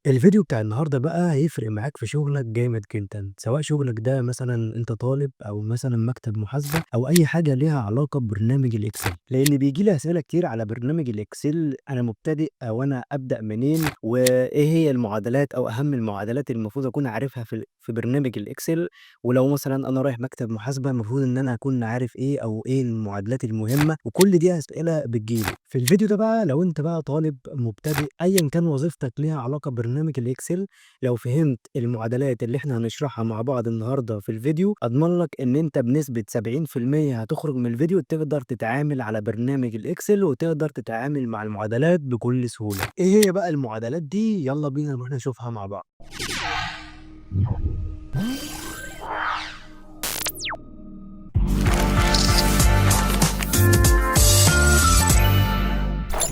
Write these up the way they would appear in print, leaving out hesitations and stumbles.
الفيديو بتاع النهارده بقى هيفرق معاك في شغلك جامد جدًا، سواء شغلك ده مثلًا أنت طالب أو مثلًا مكتب محاسبة أو أي حاجة ليها علاقة ببرنامج الإكسل، لإن بييجي لي أسئلة كتير على برنامج الإكسل أنا مبتدئ أو أنا أبدأ منين، وإيه هي المعادلات أو أهم المعادلات اللي المفروض أكون عارفها في برنامج الإكسل، ولو مثلًا أنا رايح مكتب محاسبة المفروض إن أنا أكون عارف إيه أو إيه المعادلات المهمة، وكل دي أسئلة بتيجي لي. في الفيديو ده بقى لو أنت بقى طالب مبتدئ أيًا كان وظيفتك ليها علاقة ببرنامج الإكسل، لو فهمت المعادلات اللي إحنا هنشرحها مع بعض النهارده في الفيديو، أضمن لك إن أنت بنسبة 70% هتخرج من الفيديو تقدر تتعامل على برنامج الإكسل، وتقدر تتعامل مع المعادلات بكل سهولة. إيه هي بقى المعادلات دي؟ يالّا بينا نروح نشوفها مع بعض.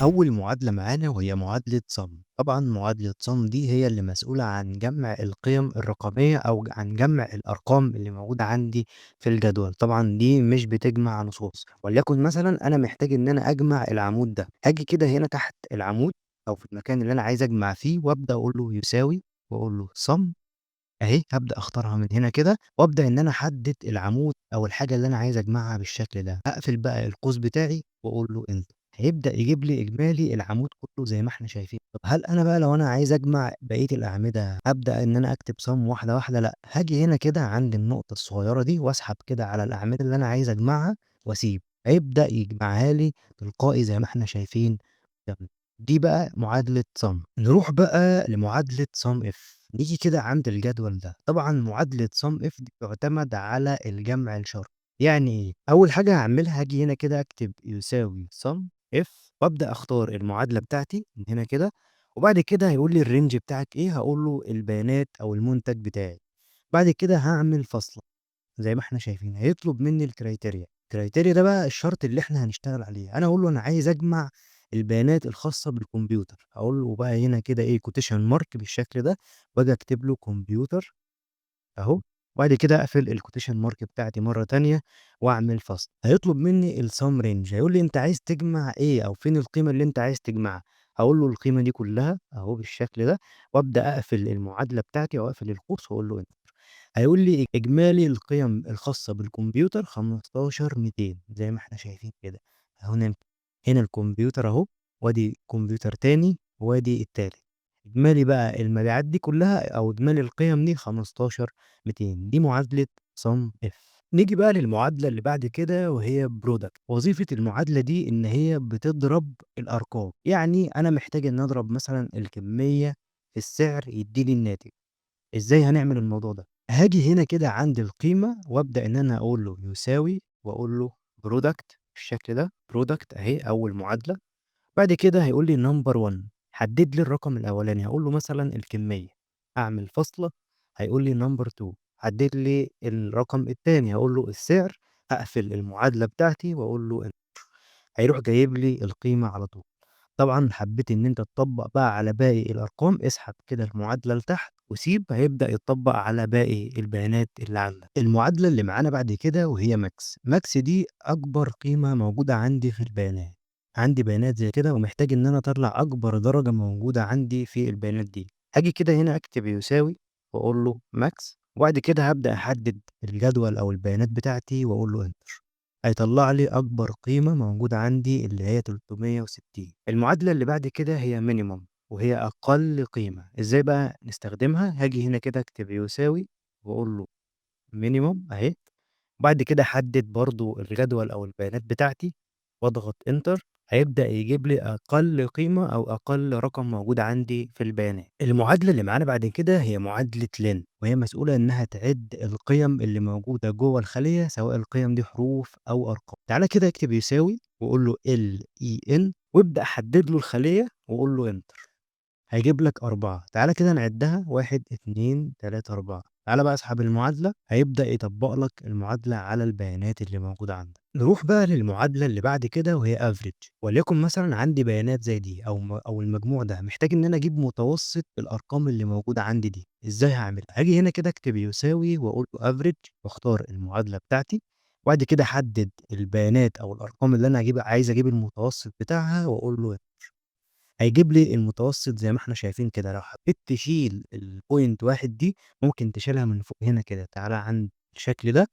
أول معادلة معانا وهي معادلة sum. طبعًا معادلة sum دي هي اللي مسؤولة عن جمع القيم الرقمية أو عن جمع الأرقام اللي موجودة عندي في الجدول. طبعًا دي مش بتجمع نصوص، وليكن مثلًا أنا محتاج إن أنا أجمع العمود ده، هاجي كده هنا تحت العمود أو في المكان اللي أنا عايز أجمع فيه وأبدأ أقول له يساوي وأقول له sum أهي، هابدأ أختارها من هنا كده وأبدأ إن أنا أحدد العمود أو الحاجة اللي أنا عايز أجمعها بالشكل ده. هاقفل بقى القوس بتاعي وأقول له enter. هيبدأ يجيب لي إجمالي العمود كله زي ما إحنا شايفين. طب هل أنا بقى لو أنا عايز أجمع بقية الأعمدة هابدأ إن أنا أكتب sum واحدة واحدة؟ لأ، هاجي هنا كده عند النقطة الصغيرة دي وأسحب كده على الأعمدة اللي أنا عايز أجمعها وأسيب، هيبدأ يجمعها لي تلقائي زي ما إحنا شايفين قدامنا. دي بقى معادلة sum. نروح بقى لمعادلة sum if. نيجي كده عند الجدول ده، طبعًا معادلة sum if دي بتعتمد على الجمع الشرطي. يعني إيه؟ أول حاجة هاعملها هاجي هنا كده أكتب يساوي sum if وأبدأ أختار المعادلة بتاعتي من هنا كده، وبعد كده هيقول لي الrange بتاعك إيه، هاقول له البيانات أو المنتج بتاعي. بعد كده هاعمل فاصلة زي ما إحنا شايفين، هيطلب مني الكرايتيريا. الكرايتيريا ده بقى الشرط اللي إحنا هنشتغل عليه. أنا هاقول له أنا عايز أجمع البيانات الخاصة بالكمبيوتر، هاقول له بقى هنا كده إيه quotation mark بالشكل ده، وآجي أكتب له كمبيوتر أهو، وبعد كده أقفل الquotation mark بتاعتي مرة تانية وأعمل فاصلة. هيطلب مني الsum range، هيقول لي أنت عايز تجمع إيه أو فين القيمة اللي أنت عايز تجمعها، هاقول له القيمة دي كلها أهو بالشكل ده، وأبدأ أقفل المعادلة بتاعتي أو أقفل القوس وأقول له enter. هيقول لي إجمالي القيم الخاصة بالكمبيوتر 15200 زي ما إحنا شايفين كده. هنا الكمبيوتر أهو، وأدي كمبيوتر تاني، وأدي التالت. إجمالي بقى المبيعات دي كلها أو إجمالي القيم دي 15200. دي معادلة sum if. نيجي بقى للمعادلة اللي بعد كده وهي product. وظيفة المعادلة دي إن هي بتضرب الأرقام، يعني أنا محتاج إني أضرب مثلًا الكمية في السعر يديني الناتج. إزاي هنعمل الموضوع ده؟ هاجي هنا كده عند القيمة وأبدأ إن أنا أقول له يساوي وأقول له product بالشكل ده. product أهي أول معادلة. بعد كده هيقول لي number 1 حدد لي الرقم الأولاني، هاقول له مثلًا الكمية، أعمل فاصلة، هيقول لي number 2 حدد لي الرقم التاني، هاقول له السعر، أقفل المعادلة بتاعتي وأقول له هيروح جايب لي القيمة على طول. طبعًا حبيت إن أنت تطبّق بقى على باقي الأرقام، اسحب كده المعادلة لتحت وسيب، هيبدأ يطبّق على باقي البيانات اللي عندك. المعادلة اللي معانا بعد كده وهي max. max دي أكبر قيمة موجودة عندي في البيانات. عندي بيانات زي كده ومحتاج إن أنا أطلّع أكبر درجة موجودة عندي في البيانات دي. هاجي كده هنا أكتب يساوي وأقول له max، وبعد كده هابدأ أحدد الجدول أو البيانات بتاعتي وأقول له enter. هيطلّع لي أكبر قيمة موجودة عندي اللي هي 360. المعادلة اللي بعد كده هي minimum وهي أقل قيمة. إزاي بقى نستخدمها؟ هاجي هنا كده أكتب يساوي وأقول له minimum أهي، وبعد كده أحدد برضه الجدول أو البيانات بتاعتي وأضغط enter. هيبدأ يجيب لي أقل قيمة أو أقل رقم موجود عندي في البيانات. المعادلة اللي معانا بعد كده هي معادلة لين، وهي مسؤولة إنها تعد القيم اللي موجودة جوه الخلية سواء القيم دي حروف أو أرقام. تعالى كده اكتب يساوي وقول له LEN وابدأ حدد له الخلية وقول له enter. هيجيب لك 4. تعالَ كده نعدّها 1، 2، 3، 4. تعالَ بقى اسحب المعادلة، هيبدأ يطبّق لك المعادلة على البيانات اللي موجودة عندك. نروح بقى للمعادلة اللي بعد كده وهي average. وليكن مثلًا عندي بيانات زي دي أو المجموع ده، محتاج إن أنا أجيب متوسط الأرقام اللي موجودة عندي دي. إزاي هاعملها؟ هاجي هنا كده أكتب يساوي وأقول له average واختار المعادلة بتاعتي، وبعد كده أحدد البيانات أو الأرقام اللي أنا عايز أجيب المتوسط بتاعها وأقول له هيجيب لي المتوسط زي ما إحنا شايفين كده. لو حبيت تشيل الpoint 1 دي ممكن تشيلها من فوق هنا كده، تعالَ عند الشكل ده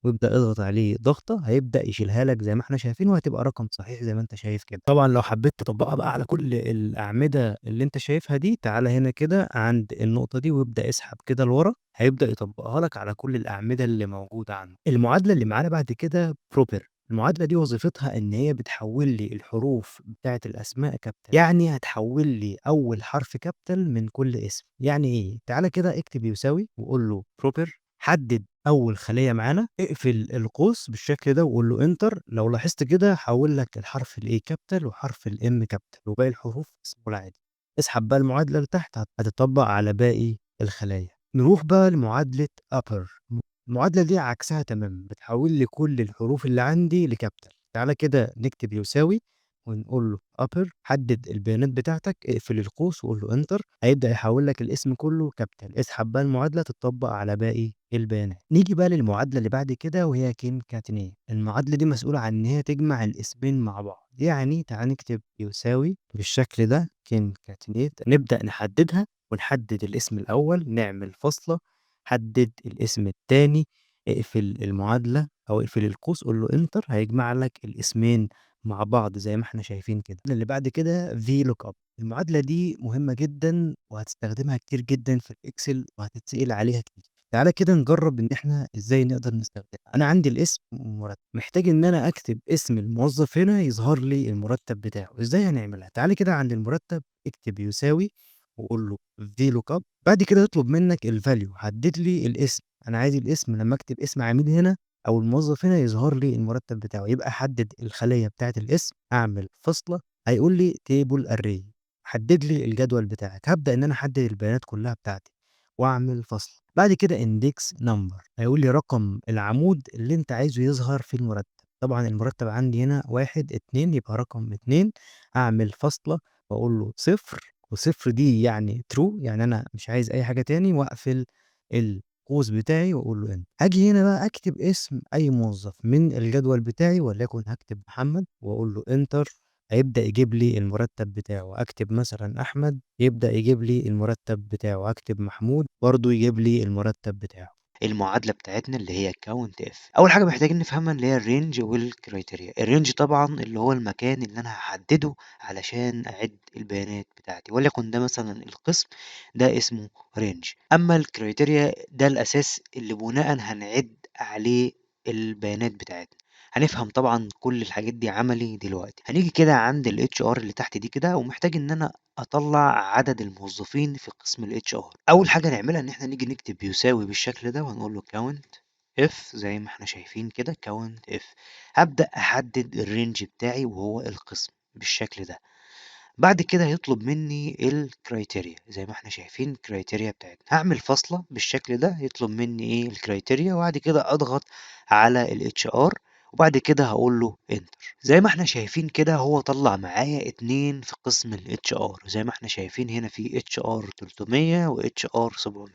وابدأ اضغط عليه ضغطة، هيبدأ يشيلها لك زي ما إحنا شايفين وهتبقى رقم صحيح زي ما أنت شايف كده. طبعًا لو حبيت تطبّقها بقى على كل الأعمدة اللي أنت شايفها دي، تعالَ هنا كده عند النقطة دي وابدأ اسحب كده لورا، هيبدأ يطبّقها لك على كل الأعمدة اللي موجودة عندك. المعادلة اللي معانا بعد كده proper. المعادلة دي وظيفتها إن هي بتحوّل لي الحروف بتاعة الأسماء capital، يعني هتحوّل لي أول حرف capital من كل اسم. يعني إيه؟ تعالَ كده اكتب يساوي وقُل له proper، حدد أول خلية معانا، اقفل القوس بالشكل ده وقُل له enter. لو لاحظت كده حوّل لك الحرف الA capital وحرف الM capital وباقي الحروف small عادي. اسحب بقى المعادلة لتحت هتطبّق على باقي الخلايا. نروح بقى لمعادلة upper. المعادلة دي عكسها تمامًا، بتحوّل لي كل الحروف اللي عندي لcapital. تعالَ كده نكتب يساوي ونقول له upper، حدد البيانات بتاعتك، اقفل القوس وقُل له enter، هيبدأ يحوّل لك الاسم كله capital. اسحب بقى المعادلة تتطبّق على باقي البيانات. نيجي بقى للمعادلة اللي بعد كده وهي concatenate. المعادلة دي مسؤولة عن إن هي تجمع الاسمين مع بعض. يعني تعالَ نكتب يساوي بالشكل ده concatenate، نبدأ نحددها ونحدد الاسم الأول، نعمل فاصلة، حدد الاسم التاني، اقفل المعادلة أو اقفل القوس قُل له enter، هيجمع لك الاسمين مع بعض زي ما إحنا شايفين كده. اللي بعد كده VLOOKUP. المعادلة دي مهمة جدًا وهتستخدمها كتير جدًا في الExcel وهتتسأل عليها كتير. تعالَ كده نجرّب إن إحنا إزاي نقدر نستخدمها. أنا عندي الاسم ومرتب، محتاج إن أنا أكتب اسم الموظف هنا يظهر لي المرتب بتاعه. إزاي هنعملها؟ تعالَ كده عند المرتب اكتب يساوي وقُل له VLOOKUP. بعد كده يطلب منك الvalue، حدد لي الاسم. أنا عايز الاسم لمّا أكتب اسم عميل هنا أو الموظف هنا يظهر لي المرتب بتاعه. يبقى حدد الخلية بتاعة الاسم، أعمل فاصلة، هيقول لي table array، حدد لي الجدول بتاعك. هابدأ إن أنا أحدد البيانات كلها بتاعتي وأعمل فاصلة. بعد كده index number، هيقول لي رقم العمود اللي أنت عايزه يظهر في المرتب. طبعًا المرتب عندي هنا 1، 2 يبقى رقم 2، أعمل فاصلة وأقول له 0، و0 دي يعني true، يعني أنا مش عايز أي حاجة تاني، وأقفل القوس بتاعي وأقول له enter. هاجي هنا بقى أكتب اسم أي موظف من الجدول بتاعي، وليكن هاكتب محمد وأقول له enter، هيبدأ يجيب لي المرتب بتاعه. أكتب مثلًا أحمد، يبدأ يجيب لي المرتب بتاعه. أكتب محمود، برضه يجيب لي المرتب بتاعه. المعادلة بتاعتنا اللي هي count F. أول حاجة محتاجين نفهمها اللي هي الrange والcriteria. الrange طبعًا اللي هو المكان اللي أنا هاحدده علشان أعِد البيانات بتاعتي، وليكن ده مثلًا القسم، ده اسمه range. أمّا الcriteria ده الأساس اللي بناءً هنعِد عليه البيانات بتاعتنا. هنفهم طبعًا كل الحاجات دي عملي دلوقتي. هنيجي كده عند الHR اللي تحت دي كده، ومحتاج إن أنا أطلّع عدد الموظفين في قسم الHR. أول حاجة نعملها إن إحنا نيجي نكتب يساوي بالشكل ده وهنقول له count F زي ما إحنا شايفين كده count F. هابدأ أحدد الrange بتاعي وهو القسم بالشكل ده. بعد كده هيطلب مني الكرايتيريا زي ما إحنا شايفين الكرايتيريا بتاعتنا. هاعمل فاصلة بالشكل ده، يطلب مني إيه الكرايتيريا، وبعد كده أضغط على الHR وبعد كده هاقول له enter. زي ما إحنا شايفين كده هو طلّع معايا 2 في قسم الHR. زي ما إحنا شايفين هنا في HR 300 وHR 700.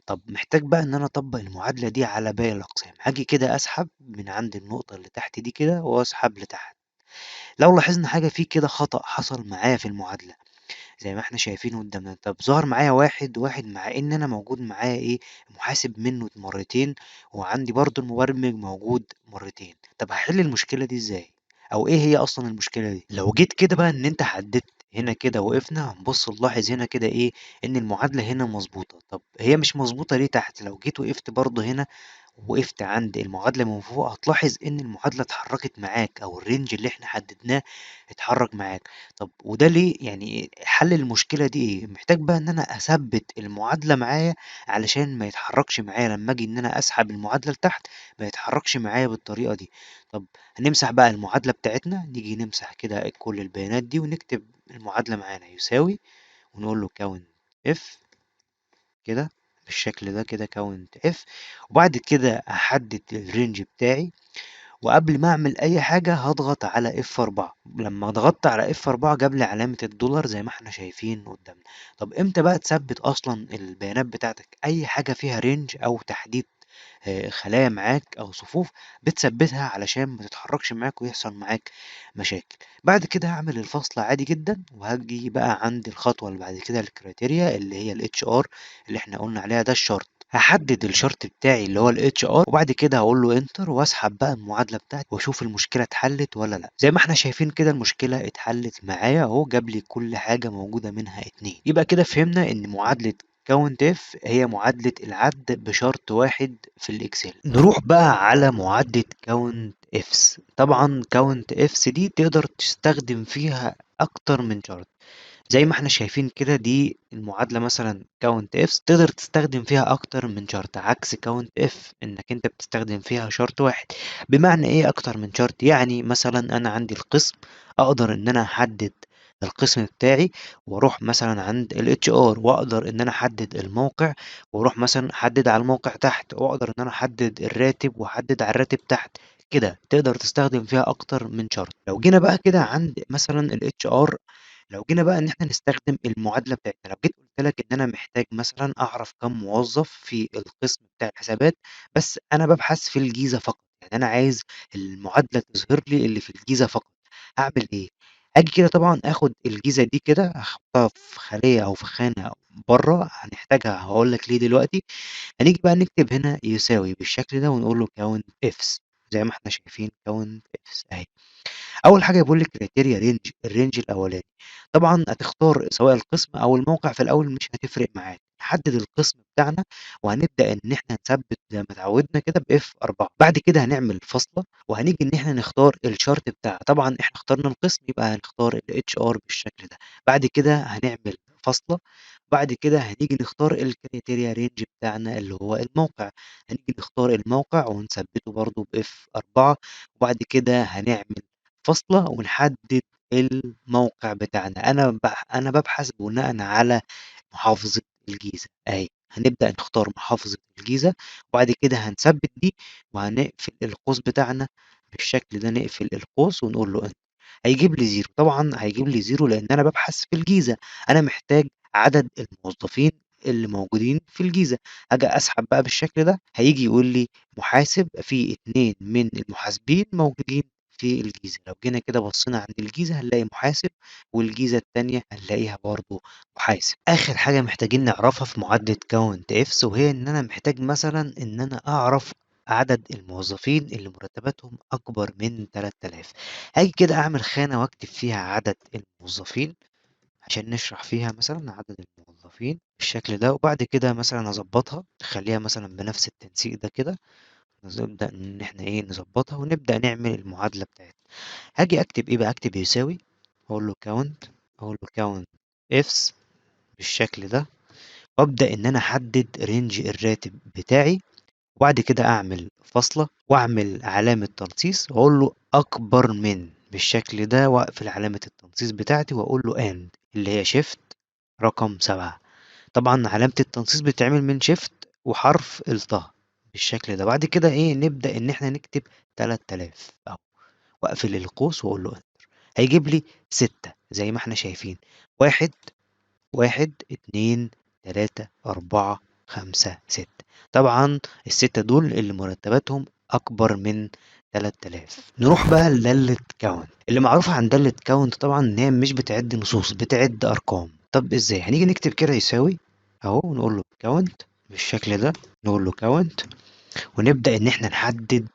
طب محتاج بقى إن أنا أطبّق المعادلة دي على باقي الأقسام. هاجي كده أسحب من عند النقطة اللي تحت دي كده وأسحب لتحت. لو لاحظنا حاجة في كده خطأ حصل معايا في المعادلة زي ما إحنا شايفين قدامنا. طب ظهر معايا 1، مع إن أنا موجود معايا إيه، محاسب منه مرتين، وعندي برضه المبرمج موجود مرتين. طب هاحل المشكلة دي إزاي؟ أو إيه هي أصلًا المشكلة دي؟ لو جيت كده بقى إن أنت حددت هنا كده وقفنا، هنبُص نلاحظ هنا كده إيه، إن المعادلة هنا مضبوطة. طب هي مش مضبوطة ليه تحت؟ لو جيت وقفت برضه هنا وقفت عند المعادلة من فوق، هتلاحظ إن المعادلة اتحركت معاك أو الrange اللي إحنا حددناه اتحرك معاك. طب وده ليه؟ يعني حل المشكلة دي إيه؟ محتاج بقى إن أنا أثبِّت المعادلة معايا علشان ما يتحركش معايا لمّا آجي إن أنا أسحب المعادلة لتحت، ما يتحركش معايا بالطريقة دي. طب هنمسح بقى المعادلة بتاعتنا، نيجي نمسح كده كل البيانات دي ونكتب المعادلة معانا يساوي ونقول له count F كده بالشكل ده كده count F. وبعد كده هاحدد الrange بتاعي، وقبل ما أعمل أي حاجة هاضغط على F4. لمّا ضغطت على F4 جاب لي علامة الدولار زي ما إحنا شايفين قدامنا. طب إمتى بقى تثبِّت أصلًا البيانات بتاعتك؟ أي حاجة فيها range أو تحديد خلايا معاك أو صفوف بتثبّتها علشان ما تتحركش معاك ويحصل معاك مشاكل. بعد كده هاعمل الفصل عادي جدًا، وهاجي بقى عند الخطوة اللي بعد كده الكريتيريا اللي هي الHR اللي إحنا قُلنا عليها ده الشرط. هاحدد الشرط بتاعي اللي هو الHR وبعد كده هاقول له enter واسحب بقى المعادلة بتاعتي واشوف المشكلة اتحلت والّا لأ. زي ما إحنا شايفين كده المشكلة اتحلت معايا أهو، جاب لي كل حاجة موجودة منها 2. يبقى كده فهمنا إن معادلة COUNTIF هي معادلة العد بشرط واحد في الإكسل. نروح بقى على معادلة COUNTIFs. طبعًا COUNTIFs دي تقدر تستخدم فيها أكتر من شرط. زي ما إحنا شايفين كده دي المعادلة مثلًا count ifs تقدر تستخدم فيها أكتر من شرط، عكس count if إنك أنت بتستخدم فيها شرط واحد. بمعنى إيه أكتر من شرط؟ يعني مثلًا أنا عندي القسم أقدر إن أنا أحدد القسم بتاعي وأروح مثلًا عند الHR وأقدر إن أنا أحدد الموقع وأروح مثلًا أحدد على الموقع تحت، وأقدر إن أنا أحدد الراتب وأحدد على الراتب تحت. كده تقدر تستخدم فيها أكتر من شرط. لو جينا بقى كده عند مثلًا الHR، لو جينا بقى إن إحنا نستخدم المعادلة بتاعتنا، لو جيت قُلت لك إن أنا محتاج مثلًا أعرف كام موظف في القسم بتاع الحسابات، بس أنا بابحث في الجيزة فقط، يعني أنا عايز المعادلة تظهر لي اللي في الجيزة فقط، هاعمل إيه؟ آجي كده طبعًا آخد الجيزة دي كده أحطها في خلية أو في خانة برّه، هنحتاجها هاقول لك ليه دلوقتي. هنيجي بقى نكتب هنا يساوي بالشكل ده ونقول له count ifs زي ما إحنا شايفين count ifs أهي. أول حاجة بيقول لِك criteria range الrange الأولاني، طبعًا هتختار سواء القسم أو الموقع في الأول مش هتفرق معاك، نحدد القسم بتاعنا وهنبدأ إن إحنا نثبت زي ما اتعودنا كده بF4، بعد كده هنعمل فاصلة وهنيجي إن إحنا نختار الشرط بتاعها، طبعًا إحنا اخترنا القسم يبقى هنختار الHR بالشكل ده، بعد كده هنعمل فاصلة، بعد كده هنيجي نختار الcriteria range بتاعنا اللي هو الموقع، هنيجي نختار الموقع ونثبته برضه بF4 وبعد كده هنعمل فاصلة ونحدد الموقع بتاعنا. أنا بابحث بناءً على محافظة الجيزة أهي، هنبدأ نختار محافظة الجيزة وبعد كده هنثبت دي وهنقفل القوس بتاعنا بالشكل ده، نقفل القوس ونقول له enter هيجيب لي 0، طبعًا هيجيب لي 0 لإن أنا بابحث في الجيزة، أنا محتاج عدد الموظفين اللي موجودين في الجيزة. آجي أسحب بقى بالشكل ده، هييجي يقول لي محاسب في 2 من المحاسبين موجودين في الجيزة. لو جينا كده بصينا عند الجيزة هنلاقي محاسب، والجيزة التانية هنلاقيها برضه محاسب. آخر حاجة محتاجين نعرفها في معادلة count ifs وهي إن أنا محتاج مثلًا إن أنا أعرف عدد الموظفين اللي مرتباتهم أكبر من 3000. هاجي كده أعمل خانة وأكتب فيها عدد الموظفين عشان نشرح فيها مثلًا عدد الموظفين بالشكل ده، وبعد كده مثلًا أضبطها أخليها مثلًا بنفس التنسيق ده كده، نبدأ إن إحنا إيه نضبطها ونبدأ نعمل المعادلة بتاعتنا. هاجي أكتب إيه بقى، أكتب يساوي أقول له count أقول له count ifs بالشكل ده، وأبدأ إن أنا أحدد رينج الراتب بتاعي، وبعد كده أعمل فاصلة وأعمل علامة تنصيص وأقول له أكبر من بالشكل ده، وأقفل علامة التنصيص بتاعتي وأقول له and اللي هي shift رقم 7. طبعًا علامة التنصيص بتتعمل من shift وحرف الطا بالشكل ده، بعد كده إيه نبدأ إن إحنا نكتب 3000 أهو، وأقفل القوس وأقول له enter هيجيب لي 6 زي ما إحنا شايفين، 1 1 2 3 4 5 6. طبعًا ال6 دول اللي مرتباتهم أكبر من 3000. نروح بقى لدالة count، اللي معروفة عن دالة count طبعًا إن هي مش بتعد نصوص، بتعد أرقام. طب إزاي؟ هنيجي نكتب كده يساوي أهو ونقول له count بالشكل ده، نقول له count ونبدأ إن إحنا نحدد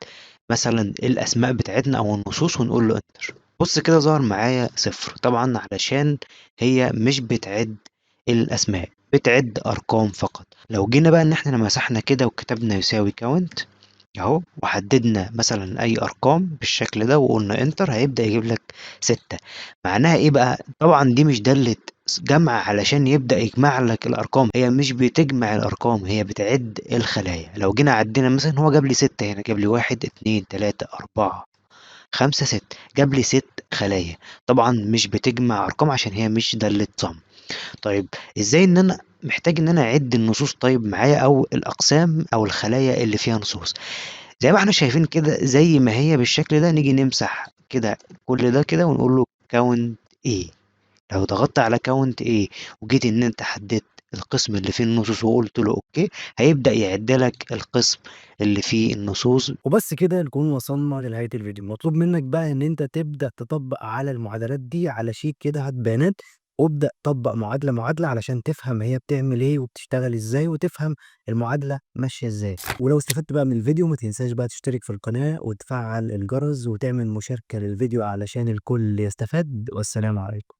مثلًا الأسماء بتاعتنا أو النصوص ونقول له enter. بُص كده ظهر معايا 0 طبعًا علشان هي مش بتعد الأسماء، بتعد أرقام فقط. لو جينا بقى إن إحنا مسحنا كده وكتبنا يساوي count أهو، وحددنا مثلًا أي أرقام بالشكل ده وقُلنا enter هيبدأ يجيب لك 6. معناها إيه بقى؟ طبعًا دي مش دالة جمع علشان يبدأ يجمع لك الأرقام، هي مش بتجمع الأرقام، هي بتعد الخلايا. لو جينا عدينا مثلًا هو جاب لي 6 هنا، جاب لي 1 2 3 4 5 6 جاب لي 6 خلايا. طبعًا مش بتجمع أرقام عشان هي مش دالة صم. طيب إزاي إن أنا محتاج إن أنا أعد النصوص طيب معايا أو الأقسام أو الخلايا اللي فيها نصوص؟ زي ما إحنا شايفين كده زي ما هي بالشكل ده، نيجي نمسح كده كل ده كده ونقول له count A. لو ضغطت على count A وجيت إن أنت حددت القسم اللي فيه النصوص وقُلت له أوكي، هيبدأ يعِد لك القسم اللي فيه النصوص. وبس كده نكون وصلنا لنهاية الفيديو. مطلوب منك بقى إن أنت تبدأ تطبّق على المعادلات دي على شيت كده، هات بيانات وابدأ طبّق معادلة، معادلة علشان تفهم هي بتعمل إيه وبتشتغل إزاي وتفهم المعادلة ماشية إزاي. ولو استفدت بقى من الفيديو ما تنساش بقى تشترك في القناة وتفعّل الجرس وتعمل مشاركة للفيديو علشان الكل يستفاد. والسلام عليكم.